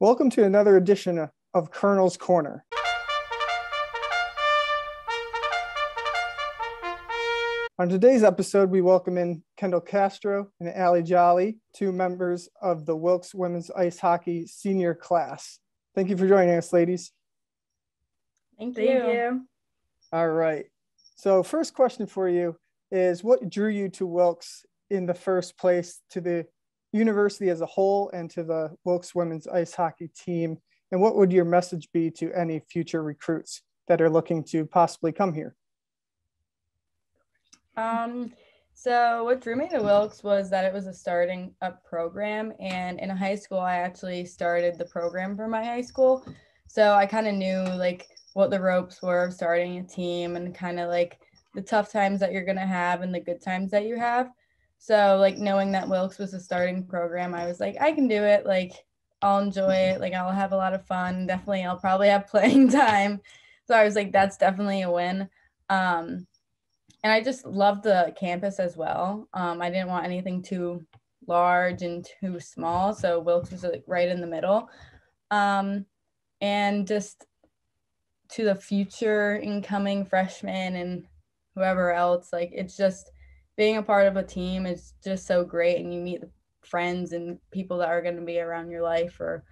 Welcome to another edition of Colonel's Corner. On today's episode, we welcome in Kendall Castro and Joly, two members of the Wilkes women's ice hockey senior class. Thank you for joining us, ladies. Thank you. All right. So first question for you is, what drew you to Wilkes in the first place, to the university as a whole and to the Wilkes women's ice hockey team? And what would your message be to any future recruits that are looking to possibly come here? So what drew me to Wilkes was that it was a starting up program, and in high school I actually started the program for my high school. So I kind of knew like what the ropes were of starting a team and kind of like the tough times that you're going to have and the good times that you have. So like knowing that Wilkes was a starting program, I was like, I can do it. Like I'll enjoy it. Like I'll have a lot of fun. Definitely I'll probably have playing time. So I was like, that's definitely a win. And I just loved the campus as well. I didn't want anything too large and too small. So Wilkes was like right in the middle. And just to the future incoming freshmen and whoever else, like it's just being a part of a team is just so great. And you meet friends and people that are going to be around your life for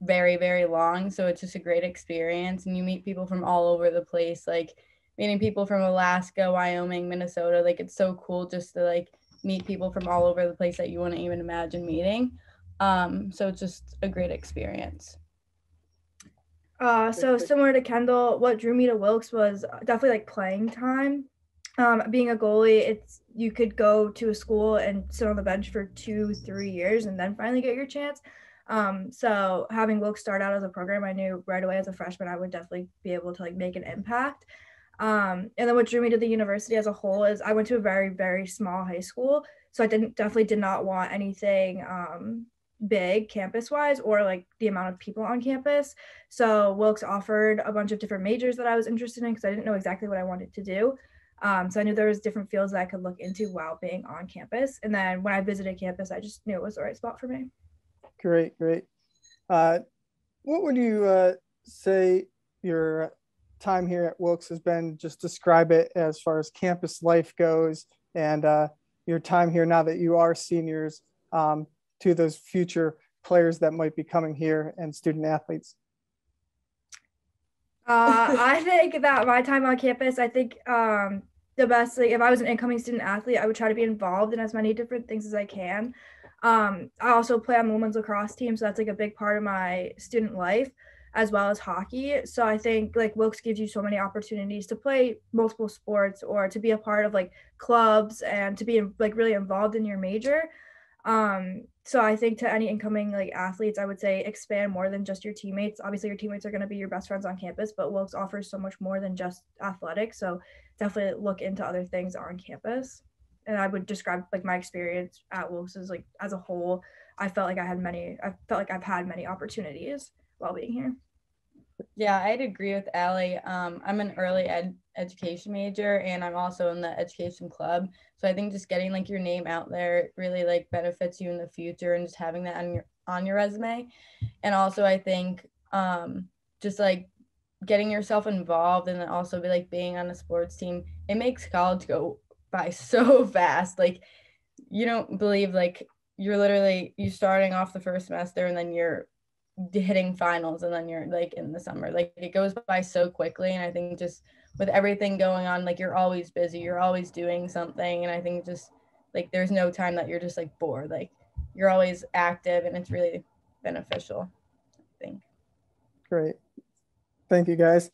very, very long. So it's just a great experience. And you meet people from all over the place, like meeting people from Alaska, Wyoming, Minnesota. Like it's so cool just to like meet people from all over the place that you wouldn't even imagine meeting. So it's just a great experience. So similar to Kendall, what drew me to Wilkes was definitely like playing time. Being a goalie, you could go to a school and sit on the bench for 2-3 years and then finally get your chance. So having Wilkes start out as a program, I knew right away as a freshman I would definitely be able to like make an impact. And then what drew me to the university as a whole is I went to a very, very small high school. So I definitely did not want anything big campus wise or like the amount of people on campus. So Wilkes offered a bunch of different majors that I was interested in because I didn't know exactly what I wanted to do. So I knew there was different fields that I could look into while being on campus. And then when I visited campus, I just knew it was the right spot for me. Great. What would you say your time here at Wilkes has been? Just describe it as far as campus life goes and your time here now that you are seniors, to those future players that might be coming here and student athletes. I think that my time on campus, I think the best, like if I was an incoming student athlete, I would try to be involved in as many different things as I can. I also play on the women's lacrosse team, so that's like a big part of my student life, as well as hockey. So I think like Wilkes gives you so many opportunities to play multiple sports or to be a part of like clubs and to be like really involved in your major. So I think to any incoming like athletes, I would say expand more than just your teammates. Obviously your teammates are going to be your best friends on campus, but Wilkes offers so much more than just athletics. So definitely look into other things on campus. And I would describe like my experience at Wilkes as like as a whole, I felt like I've had many opportunities while being here. Yeah, I'd agree with Allie. I'm an early education major and I'm also in the education club. So I think just getting like your name out there really like benefits you in the future and just having that on your resume. And also I think just like getting yourself involved and then also be like being on a sports team, it makes college go by so fast. Like you don't believe like you're starting off the first semester and then you're hitting finals and then you're like in the summer. Like it goes by so quickly, and I think just with everything going on, like you're always busy, you're always doing something, and I think just like there's no time that you're just like bored. Like you're always active and it's really beneficial, I think. Great. Thank you, guys.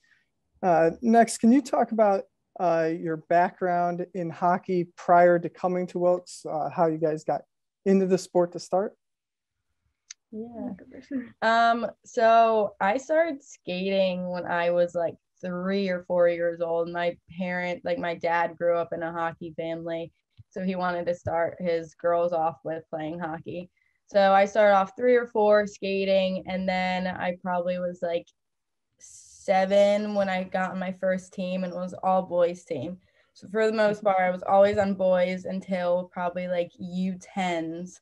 Next, can you talk about your background in hockey prior to coming to Wilkes, how you guys got into the sport to start? Yeah. So I started skating when I was like 3 or 4 years old. My dad grew up in a hockey family, so he wanted to start his girls off with playing hockey. So I started off 3 or 4 skating, and then I probably was like 7 when I got on my first team, and it was all boys team. So for the most part, I was always on boys until probably like U10s.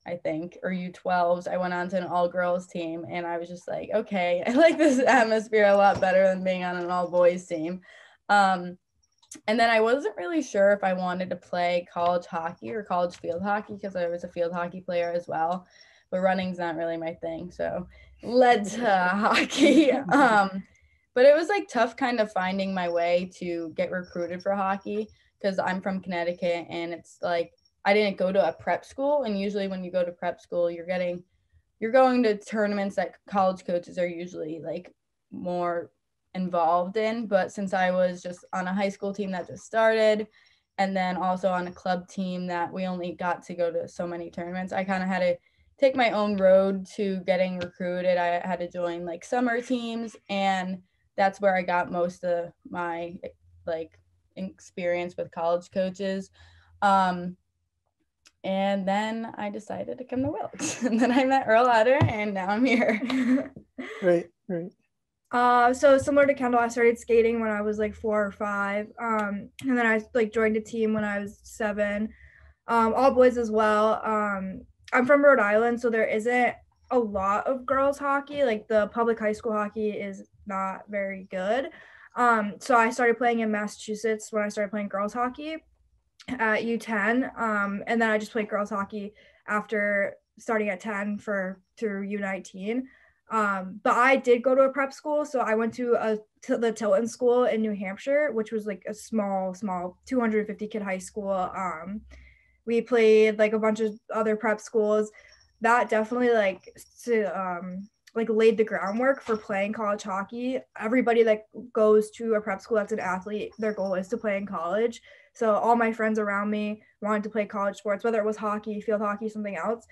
I think, or U12s. I went on to an all-girls team, and I was just like, okay, I like this atmosphere a lot better than being on an all-boys team. And then I wasn't really sure if I wanted to play college hockey or college field hockey, because I was a field hockey player as well, but running's not really my thing, so led to hockey. But it was like tough kind of finding my way to get recruited for hockey, because I'm from Connecticut, and it's like I didn't go to a prep school, and usually when you go to prep school, you're going to tournaments that college coaches are usually like more involved in. But since I was just on a high school team that just started, and then also on a club team that we only got to go to so many tournaments, I kind of had to take my own road to getting recruited. I had to join like summer teams, and that's where I got most of my like experience with college coaches. And then I decided to come to Wilkes, and then I met Earl Utter, and now I'm here. Great. So similar to Kendall, I started skating when I was like 4 or 5. And then I like joined a team when I was 7. All boys as well. I'm from Rhode Island, so there isn't a lot of girls hockey. Like the public high school hockey is not very good. So I started playing in Massachusetts when I started playing girls hockey at U10. And then I just played girls hockey after starting at 10 through U19. But I did go to a prep school, so I went to the Tilton School in New Hampshire, which was like a small 250 kid high school. We played like a bunch of other prep schools. That definitely like laid the groundwork for playing college hockey. Everybody that goes to a prep school that's an athlete, their goal is to play in college. So all my friends around me wanted to play college sports, whether it was hockey, field hockey, something else.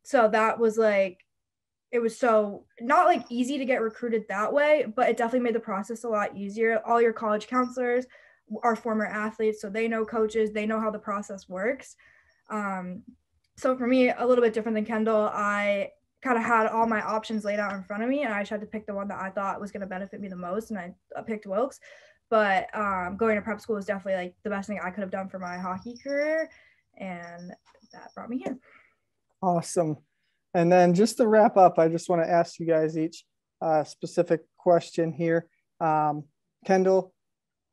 So that was like, it was so not like easy to get recruited that way, but it definitely made the process a lot easier. All your college counselors are former athletes, so they know coaches, they know how the process works. So for me, a little bit different than Kendall, I kind of had all my options laid out in front of me, and I just had to pick the one that I thought was going to benefit me the most, and I picked Wilkes. But going to prep school was definitely like the best thing I could have done for my hockey career, and that brought me here. Awesome. And then just to wrap up, I just want to ask you guys each a specific question here. Kendall,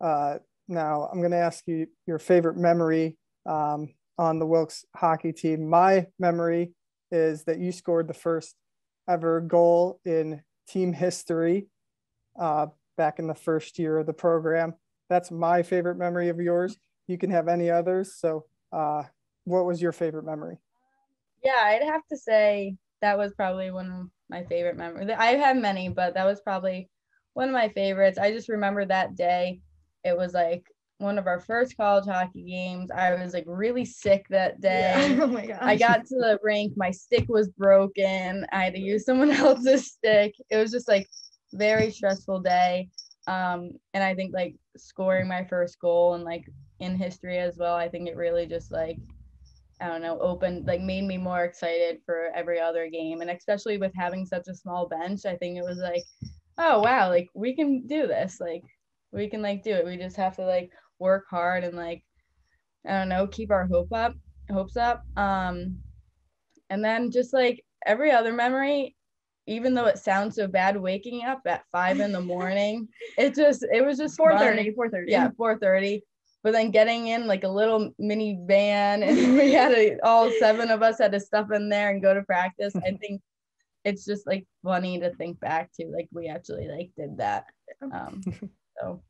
now I'm going to ask you your favorite memory on the Wilkes hockey team. My memory is that you scored the first ever goal in team history back in the first year of the program. That's my favorite memory of yours. You can have any others. So what was your favorite memory? Yeah, I'd have to say that was probably one of my favorite memories. I have many, but that was probably one of my favorites. I just remember that day. It was like one of our first college hockey games. I was like really sick that day. Yeah. Oh my gosh. I got to the rink, my stick was broken. I had to use someone else's stick. It was just like very stressful day. And I think like scoring my first goal and like in history as well, I think it really just like, I don't know, made me more excited for every other game. And especially with having such a small bench, I think it was like, oh, wow, like we can do this. Like we can like do it. We just have to like work hard and like, I don't know, keep our hopes up. And then just like every other memory, even though it sounds so bad, waking up at 5 a.m, it was just 4:30. Yeah, 4:30. But then getting in like a little minivan, and we had all 7 of us had to stuff in there and go to practice. I think it's just like funny to think back to, like we actually like did that. So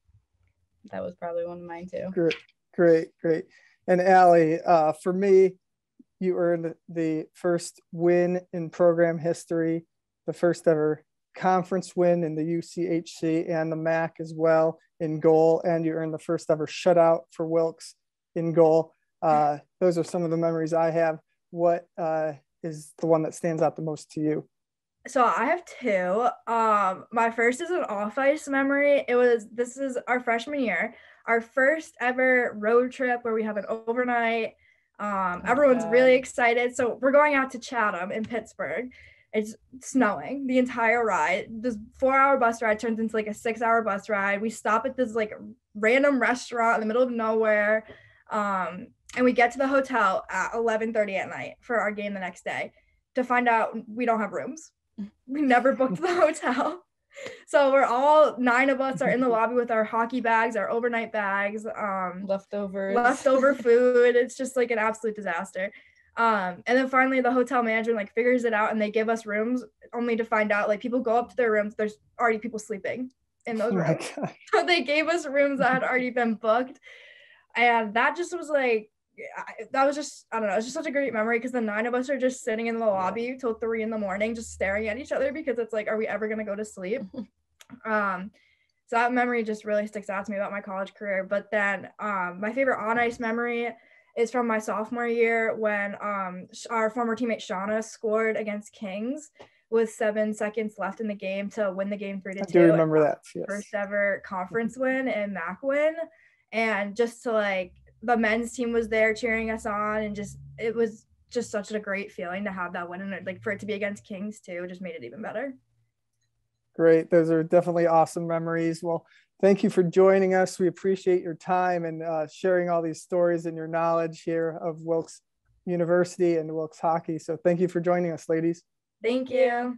that was probably one of mine too. Great. And Allie, for me, you earned the first win in program history, the first ever conference win in the UCHC and the MAC as well in goal, and you earned the first ever shutout for Wilkes in goal. Those are some of the memories I have. What is the one that stands out the most to you? So I have 2. My first is an off-ice memory. This is our freshman year, our first ever road trip where we have an overnight. Everyone's really excited. So we're going out to Chatham in Pittsburgh. It's snowing the entire ride. This 4-hour bus ride turns into like a 6-hour bus ride. We stop at this like random restaurant in the middle of nowhere. And we get to the hotel at 11:30 at night for our game the next day to find out we don't have rooms. We never booked the hotel. So we're all 9 of us are in the lobby with our hockey bags, our overnight bags, leftover food. It's just like an absolute disaster. And then finally the hotel manager like figures it out and they give us rooms, only to find out like people go up to their rooms, there's already people sleeping in those rooms. So they gave us rooms that had already been booked. And that just was like, that was just, I don't know, it's just such a great memory because the 9 of us are just sitting in the lobby till 3 a.m, just staring at each other because it's like, are we ever going to go to sleep? So that memory just really sticks out to me about my college career. But then my favorite on ice memory is from my sophomore year when our former teammate Shauna scored against Kings with 7 seconds left in the game to win the game 3-2. I do remember that. Yes. First ever conference win and MAC win. And just to like, the men's team was there cheering us on, and just it was just such a great feeling to have that win, and like for it to be against Kings too just made it even better. Great. Those are definitely awesome memories. Well, thank you for joining us. We appreciate your time and sharing all these stories and your knowledge here of Wilkes University and Wilkes hockey. So thank you for joining us, ladies. Thank you.